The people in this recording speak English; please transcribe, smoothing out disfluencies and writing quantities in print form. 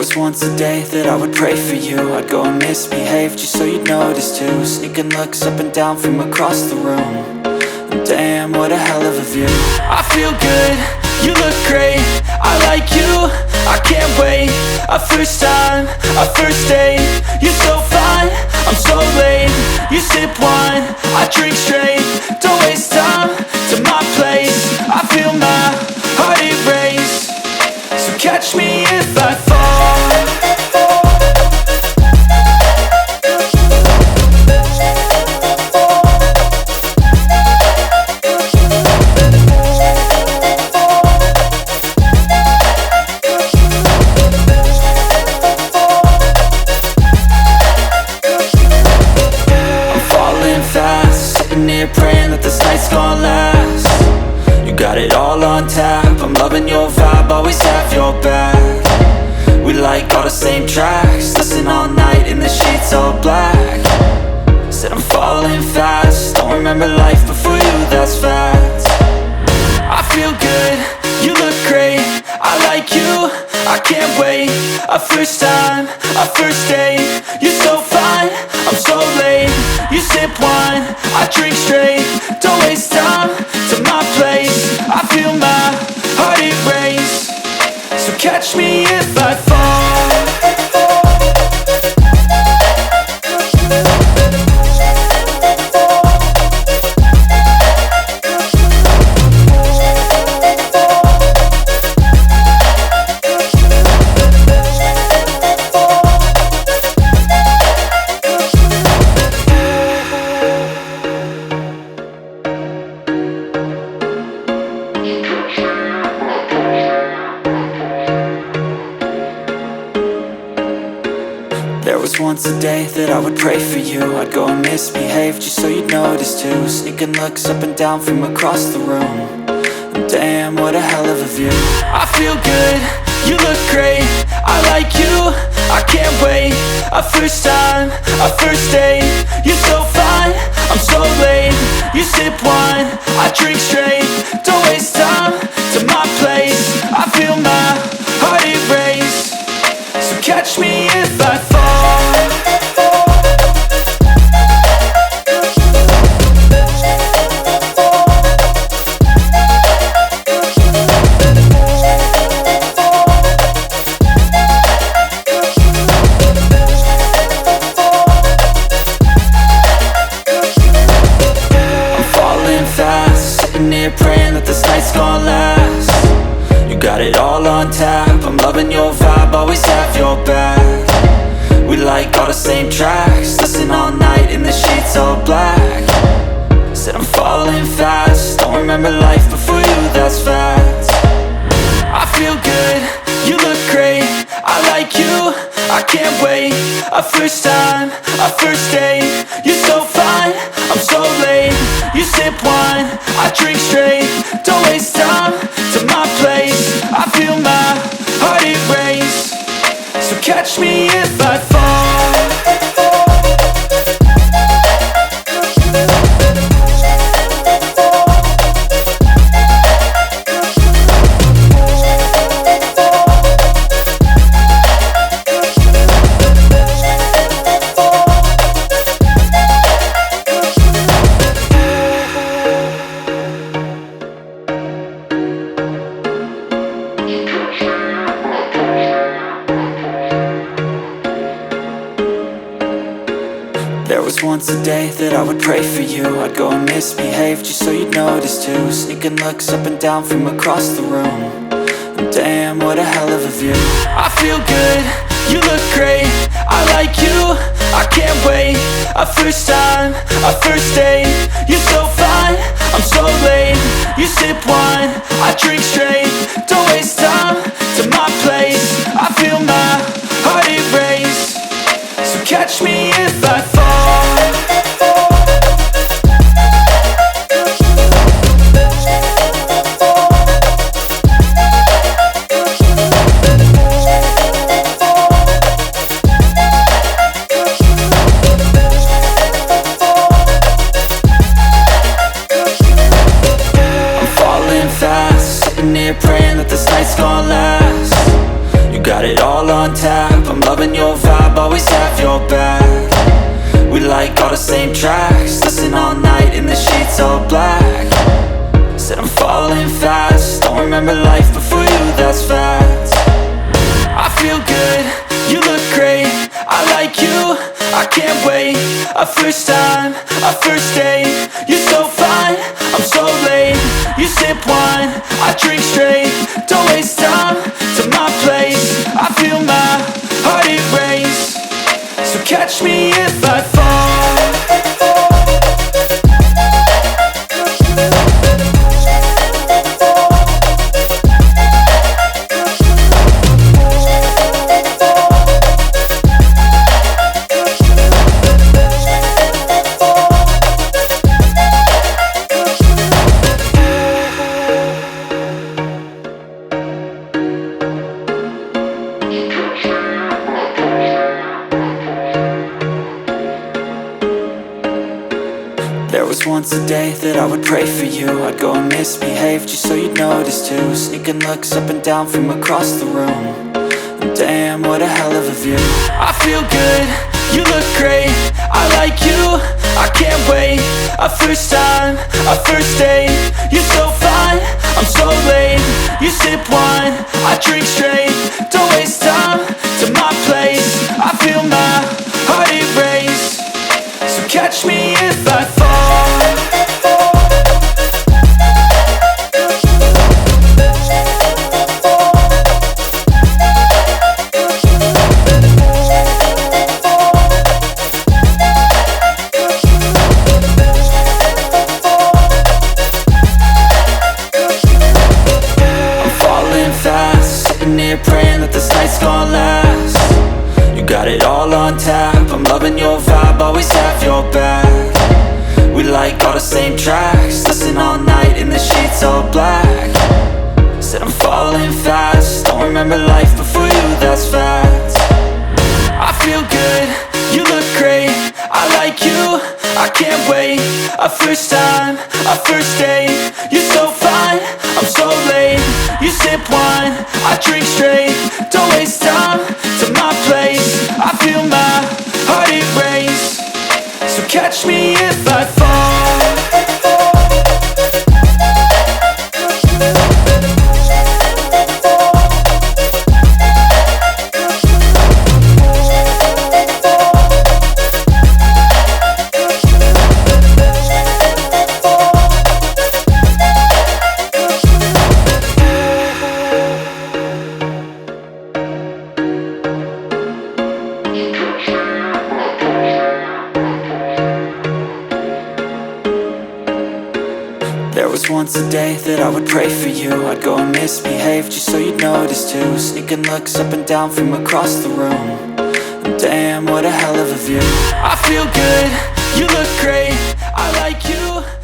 was once a day that I would pray for you. I'd go and misbehave just so you'd notice too. Sneaking looks up and down from across the room. And damn, what a hell of a view. I feel good, you look great, I like you, I can't wait. A first time, a first date, you're so fine, I'm so late. You sip wine, I drink straight. Don't waste time to my place. I feel my heart erase. So catch me if I fall. Praying that this night's gonna last. You got it all on tap, I'm loving your vibe, always have your back. We like all the same tracks, listen all night in the sheets all black. Said I'm falling fast, don't remember life before you, that's fact. I feel good, you look great, I like you, I can't wait. A first time, a first date, you're so fine, I'm so late. You sip wine, I drink straight. Don't waste time to my place. I feel my heart erase. So catch me if I fall. There was once a day that I would pray for you. I'd go and misbehave just so you'd notice too. Sneaking looks up and down from across the room. And damn, what a hell of a view. I feel good, you look great, I like you, I can't wait. A first time, a first date, you're so fine, I'm so late. You sip wine, I drink straight. Don't waste time to my place. I feel my heart erase. So catch me if I fall. I'm falling fast, sitting here praying that this night's gonna last. You got it all on tap, I'm loving your vibe, always have your back. We like all the same tracks, listen all night in the sheets all black. Said I'm falling fast, don't remember life before you, that's fact. I feel good, you look great, I like you, I can't wait. A first time, a first date, you're so fine, I'm so late. You sip wine, I drink straight. Don't waste time to my place. I feel my heart erase. So catch me if I fall. There was once a day that I would pray for you. I'd go and misbehave just so you'd notice too. Sneaking looks up and down from across the room. And damn, what a hell of a view. I feel good, you look great, I like you, I can't wait. A first time, a first date, you're so fine, I'm so late. You sip wine, I drink straight. Don't waste time to my place. I feel my heart erase. So catch me if I fall. Praying that this night's gonna last. You got it all on on tap. I'm loving your vibe, always have your back. We like all the same tracks, listen all night in the sheets all black. Said I'm falling fast, don't remember life before you, that's facts. I feel good, you look great, I like you, I can't wait. A first time, a first date, you're so fine, I'm so late. You sip wine, I drink straight, don't waste time to my place. I feel my heart erase, so catch me if I fall. There was once a day that I would pray for you. I'd go and misbehave just so you'd notice too. Sneaking looks up and down from across the room. And damn, what a hell of a view. I feel good, you look great, I like you, I can't wait. A first time, a first date, you're so fine, I'm so late. You sip wine, I drink straight, don't waste time to my place. I feel my heart erase, so catch me if I fall. Praying that this night's gonna last. You got it all on tap, I'm loving your vibe, always have your back. We like all the same tracks, listen all night in the sheets all black. Said I'm falling fast, don't remember life before you, that's facts. I feel good, you look great, I like you, I can't wait. A first time, a first date, you're so fine, I'm so late. You sip wine, I drink straight, don't waste time to my place. I feel my heart erase, so catch me if I fall. There was once a day that I would pray for you. I'd go and misbehave just so you'd notice too. Sneaking looks up and down from across the room. And damn, what a hell of a view. I feel good, you look great, I like you.